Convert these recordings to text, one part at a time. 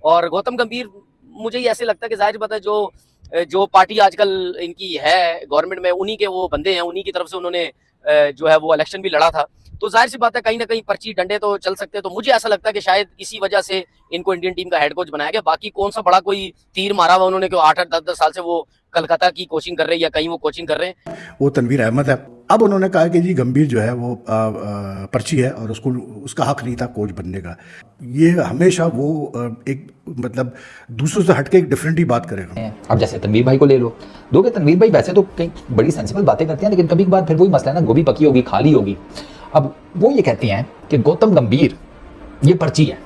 और गौतम गंभीर मुझे ही ऐसे लगता है कि जाहिर बात है जो जो पार्टी आजकल इनकी है गवर्नमेंट में, उन्हीं के वो बंदे हैं, उन्हीं की तरफ से उन्होंने जो है वो इलेक्शन भी लड़ा था। तो जाहिर सी बात है कहीं ना कहीं पर्ची डंडे तो चल सकते हैं। तो मुझे ऐसा लगता है कि शायद इसी वजह से इनको इंडियन टीम का हेड कोच बनाया गया। बाकी कौन सा बड़ा कोई तीर मारा हुआ उन्होंने, 8-8 10-10 साल से वो कलकत्ता की कोचिंग कर रहे हैं या कहीं वो कोचिंग कर रहे हैं। वो तनवीर अहमद है। अब उन्होंने कहा कि जी गंभीर जो है वो पर्ची है और उसको उसका हक नहीं था कोच बनने का। ये हमेशा वो एक मतलब दूसरों से हटके एक डिफरेंट ही बात करेगा। अब जैसे तनवीर भाई को ले लो, दो के तनवीर भाई वैसे तो कई बड़ी सेंसिबल बातें करते हैं, लेकिन कभी कभार फिर वही मसला है ना, गोभी पकी होगी खाली होगी। अब वो ये कहती हैं कि गौतम गंभीर ये पर्ची है।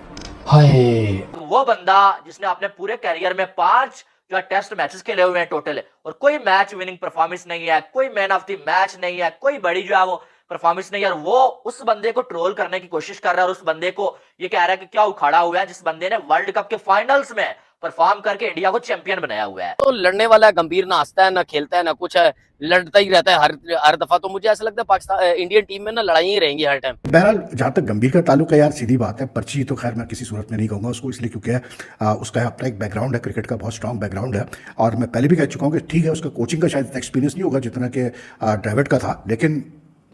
हाय, वो बंदा जिसने अपने पूरे कैरियर में 5 जो टेस्ट मैचेस खेले हुए हैं टोटल है, और कोई मैच विनिंग परफॉर्मेंस नहीं है, कोई मैन ऑफ द मैच नहीं है, कोई बड़ी जो है वो परफॉर्मेंस नहीं है, और वो उस बंदे को ट्रोल करने की कोशिश कर रहा है और उस बंदे को ये कह रहा है कि क्या उखाड़ा हुआ है, जिस बंदे ने वर्ल्ड कप के फाइनल्स में परफॉर्म करके इंडिया को चैंपियन बनाया हुआ है। तो लड़ने वाला है गंभीर, ना हंसता है ना खेलता है ना कुछ है, लड़ता ही रहता है हर दफा। तो मुझे ऐसा लगता है पाकिस्तान इंडियन टीम में ना लड़ाई ही रहेंगी हर टाइम। बहरहाल जहाँ तक गंभीर का ताल्लुक है यार, सीधी बात है, पर्ची तो खैर मैं किसी सूरत में नहीं कहूँगा उसको, इसलिए क्योंकि उसका अपना एक बैकग्राउंड है, क्रिकेट का बहुत स्ट्रॉन्ग बैकग्राउंड है। और मैं पहले भी कह चुका हूँ कि ठीक है उसका कोचिंग का शायद एक्सपीरियंस नहीं होगा जितना कि ड्राविड का था, लेकिन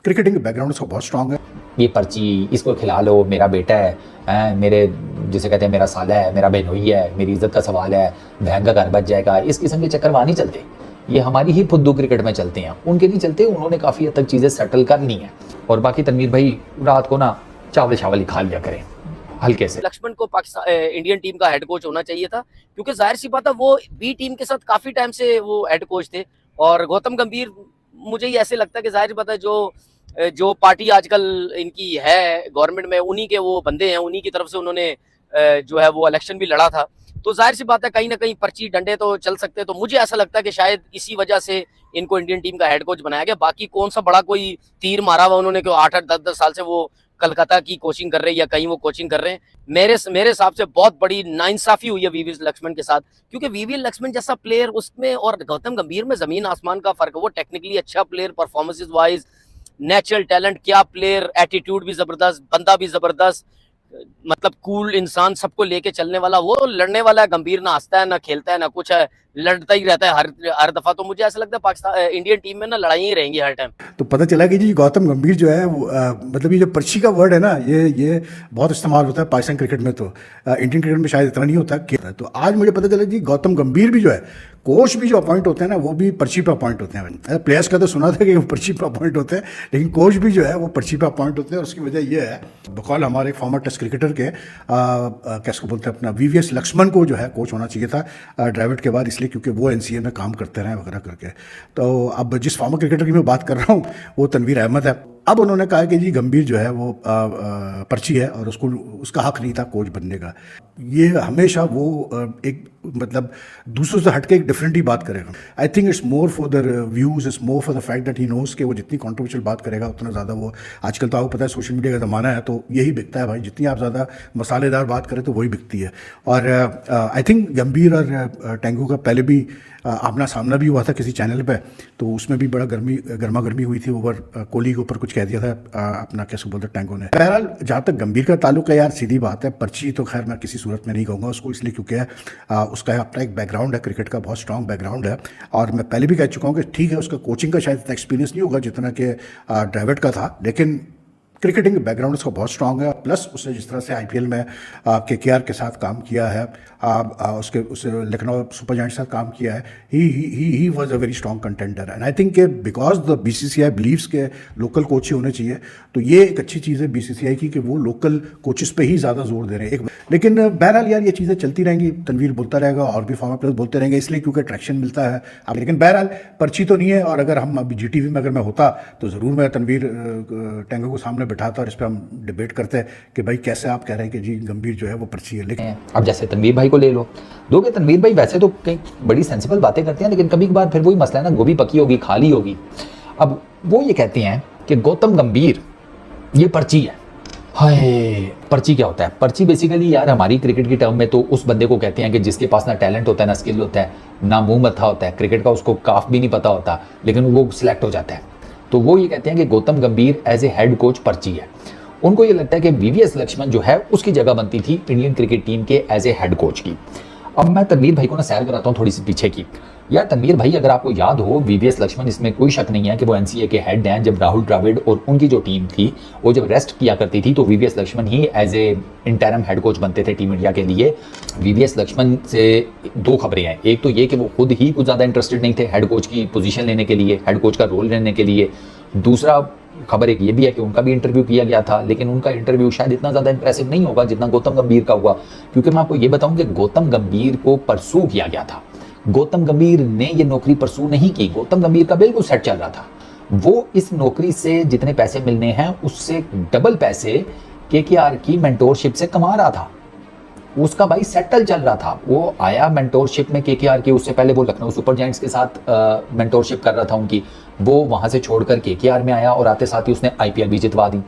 क्रिकेटिंग बैकग्राउंड उसका बहुत स्ट्रॉन्ग है। ये पर्ची इसको खिला लो, मेरा बेटा है, मेरे जिसे कहते हैं मेरा साला है, मेरा बहनोई है, मेरी इज्जत का सवाल है, बहन का घर बच जाएगा, इस किस्म के चक्कर वहाँ नहीं चलते। ये हमारी ही फुद्दू क्रिकेट में चलते हैं, उनके नहीं चलते। उन्होंने काफ़ी हद तक चीज़ें सेटल कर ली हैं। और बाकी तनवीर भाई रात को ना चावल चावल ही खा लिया करें हल्के से। लक्ष्मण को पाकिस्तान इंडियन टीम का हेड कोच होना चाहिए था, क्योंकि जाहिर सी बात है वो बी टीम के साथ काफी टाइम से वो हेड कोच थे। और गौतम गंभीर मुझे ही ऐसे लगता है कि जाहिर बात है जो जो पार्टी आजकल इनकी है गवर्नमेंट में, उन्हीं के वो बंदे हैं, उन्हीं की तरफ से उन्होंने जो है वो इलेक्शन भी लड़ा था। तो जाहिर सी बात है कहीं ना कहीं पर्ची डंडे तो चल सकते हैं। तो मुझे ऐसा लगता है कि शायद इसी वजह से इनको इंडियन टीम का हेड कोच बनाया गया। बाकी कौन सा बड़ा कोई तीर मारा हुआ उन्होंने, 8-8 10-10 साल से वो कलकत्ता की कोचिंग कर रहे हैं या कहीं वो कोचिंग कर रहे हैं। मेरे हिसाब से बहुत बड़ी नाइंसाफी हुई है वीवी लक्ष्मण के साथ, क्योंकि वीवी लक्ष्मण जैसा प्लेयर उसमें और गौतम गंभीर में जमीन आसमान का फर्क है। वो टेक्निकली अच्छा player, performances wise natural talent, क्या प्लेयर, एटीट्यूड भी जबरदस्त, बंदा भी जबरदस्त, मतलब कूल इंसान, सबको लेके चलने वाला। वो लड़ने वाला है गंभीर, ना हंसता है ना खेलता है ना कुछ है, लड़ता ही रहता है हर दफा। तो मुझे ऐसा लगता है पाकिस्तान इंडियन टीम में ना लड़ाई ही रहेंगी हर टाइम। तो पता चला कि जी गौतम गंभीर जो है मतलब ये जो पर्ची का वर्ड है ना, ये बहुत इस्तेमाल होता है पाकिस्तान क्रिकेट में, तो इंडियन क्रिकेट में शायद इतना नहीं होता कि। तो आज मुझे पता चला जी गौतम गंभीर भी जो है, कोच भी जो अपॉइंट होते हैं ना, वो भी पर्ची पे अपॉइंट होते हैं। प्लेयर्स का तो सुना था कि वो पर्ची पे अपॉइंट होते हैं, लेकिन कोच भी जो है वो पर्ची पे अपॉइंट होते हैं। और उसकी वजह यह है, बकौल हमारे एक फॉर्मर टेस्ट क्रिकेटर के कैसे बोलते हैं अपना वीवीएस लक्ष्मण को जो है कोच होना चाहिए था ड्राविड के बाद, इसलिए क्योंकि वो एनसीए में काम करते रहे वगैरह करके। तो अब जिस फॉर्मर क्रिकेटर की मैं बात कर रहा हूँ वो तनवीर अहमद है। अब उन्होंने कहा कि जी गंभीर जो है वो पर्ची है और उसको उसका हक नहीं था कोच बनने का। ये हमेशा वो एक मतलब दूसरों से हटके एक डिफरेंट ही बात करेगा। I think it's more for the views, it's more for the fact that he knows कि वो जितनी कॉन्ट्रोवर्शियल बात करेगा उतना ज़्यादा वो, आजकल तो आपको पता है सोशल मीडिया का ज़माना है, तो यही बिकता है भाई, जितनी आप ज़्यादा मसालेदार बात करें तो वही बिकती है। और आई थिंक गंभीर और टेंगू का पहले भी आमना सामना भी हुआ था किसी चैनल पे, तो उसमें भी बड़ा गर्मा गर्मी हुई थी, ओवर कोहली के ऊपर कुछ कह दिया था अपना कैसे बोलते टैंगो ने। बहरहाल जहाँ तक गंभीर का ताल्लुक है यार, सीधी बात है, पर्ची तो खैर मैं किसी सूरत में नहीं कहूँगा उसको, इसलिए क्योंकि उसका अपना एक बैकग्राउंड है, क्रिकेट का बहुत स्ट्रॉन्ग बैकग्राउंड है। और मैं पहले भी कह चुका हूँ कि ठीक है उसका कोचिंग का शायद एक्सपीरियंस नहीं होगा जितना कि ड्राविड का था, लेकिन क्रिकेटिंग बैकग्राउंड उसका बहुत स्ट्रॉन्ग है। प्लस उसने जिस तरह से आईपीएल में केकेआर के साथ काम किया है, उसके लखनऊ सुपर जायंट्स के साथ काम किया है, he was a very strong contender. And I think because the BCCI believes के लोकल कोच ही होने चाहिए, तो ये एक अच्छी चीज़ है बीसीसीआई की कि वो लोकल कोचेस पे ही ज़्यादा जोर दे रहे हैं। लेकिन बहरहाल यार ये चीज़ें चलती रहेंगी, तनवीर बोलता रहेगा और भी फॉर्मर प्लेयर्स बोलते रहेंगे, इसलिए क्योंकि ट्रैक्शन मिलता है। अब लेकिन बहरहाल पर्ची तो नहीं है, और अगर हम अभी जीटीवी में अगर मैं होता तो ज़रूर मैं तनवीर टेंगो को सामने बैठाता और इस पर हम डिबेट करते हैं कि भाई कैसे आप कह रहे हैं कि जी गंभीर जो है वो पर्ची है। लेकिन अब जैसे तनवीर भाई को ले लो, दो के तनवीर भाई वैसे तो कई बड़ी सेंसिबल बातें करते हैं, लेकिन कभी कभार फिर वही मसला है ना, गोभी पकी होगी खाली होगी। अब वो ये कहते हैं कि गौतम गंभीर ये पर्ची है। हाय, पर्ची क्या होता है? पर्ची बेसिकली यार हमारी क्रिकेट की टर्म में तो उस बंदे को कहते हैं कि जिसके पास ना टैलेंट होता है ना स्किल होता है ना मुंह मत्था होता है, क्रिकेट का उसको काफ भी नहीं पता होता, लेकिन वो सिलेक्ट हो जाता है। तो वो ये कहते हैं कि गौतम गंभीर एज ए हेड कोच पर्ची है। उनको ये लगता है कि वीवीएस लक्ष्मण जो है उसकी जगह बनती थी इंडियन क्रिकेट टीम के एज ए हेड कोच की। अब मैं तनवीर भाई को ना सैर कराता हूँ थोड़ी सी पीछे की। यार तनवीर भाई, अगर आपको याद हो, वीवीएस लक्ष्मण, इसमें कोई शक नहीं है कि वो एनसीए के हेड हैं। जब राहुल द्रविड़ और उनकी जो टीम थी वो जब रेस्ट किया करती थी तो VVS Laxman he as a interim head coach बनते थे टीम इंडिया के लिए। वीवीएस लक्ष्मण से दो खबरें हैं। एक तो ये कि वो खुद ही कुछ ज़्यादा इंटरेस्टेड नहीं थे हेड कोच की पोजीशन लेने के लिए, हेड कोच का रोल लेने के लिए। दूसरा खबर एक ये भी है कि उनका भी इंटरव्यू किया गया था, लेकिन उनका इंटरव्यू शायद इतना ज़्यादा इंप्रेसिव नहीं होगा जितना गौतम गंभीर का हुआ। क्योंकि मैं आपको ये बताऊं कि गौतम गंभीर को परसू किया गया था। गौतम गंभीर ने ये नौकरी परसू नहीं की। गौतम गंभीर का बिल्कुल सेट चल रहा था। वो इस नौकरी से जितने पैसे मिलने हैं उससे डबल पैसे केकेआर की मेंटोरशिप से कमा रहा था। उसका भाई सेटल चल रहा था। वो आया मेंटोरशिप में केकेआर की, उससे पहले वो लखनऊ सुपर जायंट्स के साथ मेंटोरशिप कर रहा था उनकी। वो वहां से छोड़कर केकेआर में आया और आते साथ ही उसने आईपीएल भी जितवा दी,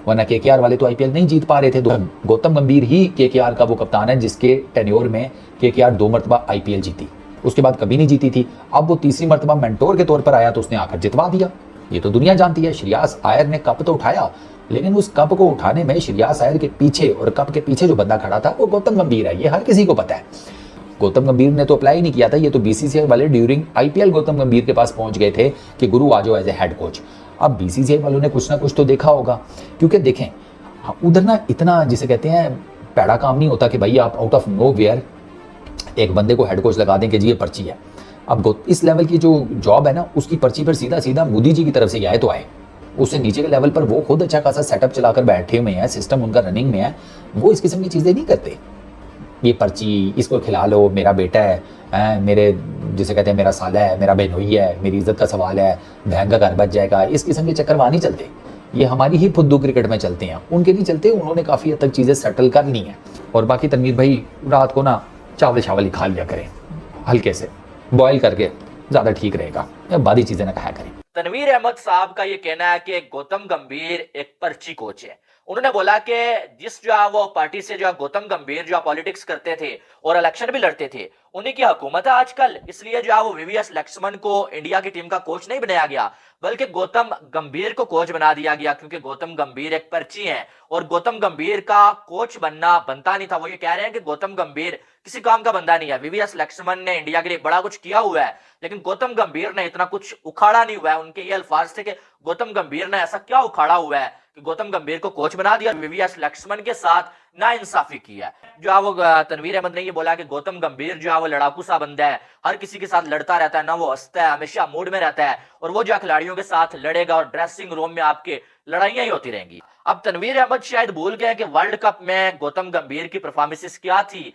वरना केकेआर वाले तो आईपीएल नहीं जीत पा रहे थे। गौतम गंभीर ही केकेआर का वो कप्तान है जिसके टेन्योर में केकेआर 2 मरतबा आईपीएल जीती, उसके बाद कभी नहीं जीती थी। अब वो तीसरी मरतबा मेंटोर के तौर पर आया तो उसने आकर जितवा दिया। ये तो दुनिया जानती है। श्रेयास अय्यर ने कप तो उठाया, लेकिन उस कप को उठाने में श्रेयास अय्यर के पीछे और कप के पीछे जो बंदा खड़ा था वो गौतम गंभीर है। ये हर किसी को पता है। गौतम गंभीर ने तो अप्लाई नहीं किया था, ये तो बीसीसीआई वाले ड्यूरिंग आईपीएल गौतम गंभीर के पास पहुंच गए थे कि गुरु आ जाओ एज ए हेड कोच। अब बीसीसीआई वालों ने कुछ ना कुछ तो देखा होगा, क्योंकि देखें उधर ना इतना जिसे कहते हैं पैड़ा काम नहीं होता कि भाई आप आउट ऑफ नो वेयर एक बंदे को हेड कोच लगा दें कि जी ये पर्ची है। अब इस लेवल की जो जॉब है ना उसकी पर्ची पर सीधा सीधा मोदी जी की तरफ से आए तो आए। उससे नीचे के लेवल पर वो खुद अच्छा खासा सेटअप चलाकर बैठे हुए हैं, सिस्टम उनका रनिंग में है। वो इस किस्म की चीज़ें नहीं करते। ये पर्ची इसको खिला लो, मेरा बेटा है, मेरे जिसे कहते हैं मेरा साला है, मेरा बहनोई है, मेरी इज्जत का सवाल है, बहन का घर बच जाएगा, इस किस्म के चक्कर वहाँ नहीं चलते। ये हमारी ही फुद्दू क्रिकेट में चलते हैं, उनके नहीं चलते। उन्होंने काफ़ी हद तक चीज़ें सेटल कर ली हैं। और बाकी तनवीर भाई रात को ना चावल चावल ही खा लिया करें, हल्के से बॉयल करके, ज़्यादा ठीक रहेगा। बादी चीज़ें ना खाया करें। तनवीर अहमद साहब का ये कहना है कि गौतम गंभीर एक पर्ची कोच है। उन्होंने बोला कि जिस जो है वो पार्टी से जो है गौतम गंभीर जो पॉलिटिक्स करते थे और इलेक्शन भी लड़ते थे, उन्हीं की हुकूमत है आजकल, इसलिए जो है वो वीवीएस लक्ष्मण को इंडिया की टीम का कोच नहीं बनाया गया, बल्कि गौतम गंभीर को कोच बना दिया गया, क्योंकि गौतम गंभीर एक पर्ची है और गौतम गंभीर का कोच बनता नहीं था। वो ये कह रहे हैं कि गौतम गंभीर किसी काम का बंदा नहीं है। वीवीएस लक्ष्मण ने इंडिया के लिए बड़ा कुछ किया हुआ है, लेकिन गौतम गंभीर ने इतना कुछ उखाड़ा नहीं हुआ है। उनके ये अल्फाज थे कि गौतम गंभीर ने ऐसा क्या उखाड़ा हुआ है कि गौतम गंभीर को कोच बना दिया, वीवीएस लक्ष्मण के साथ नाइंसाफी की है। जो है वो तनवीर अहमद ने ये बोला कि गौतम गंभीर जो है वो लड़ाकू सा बंदा है, हर किसी के साथ लड़ता रहता है, ना वो हंसता है, हमेशा मूड में रहता है, और वो जो खिलाड़ियों के साथ लड़ेगा और ड्रेसिंग रूम में आपके लड़ाइयां ही होती रहेंगी। अब तनवीर अहमद शायद भूल गए कि वर्ल्ड कप में गौतम गंभीर की परफॉर्मेंसेस क्या थी,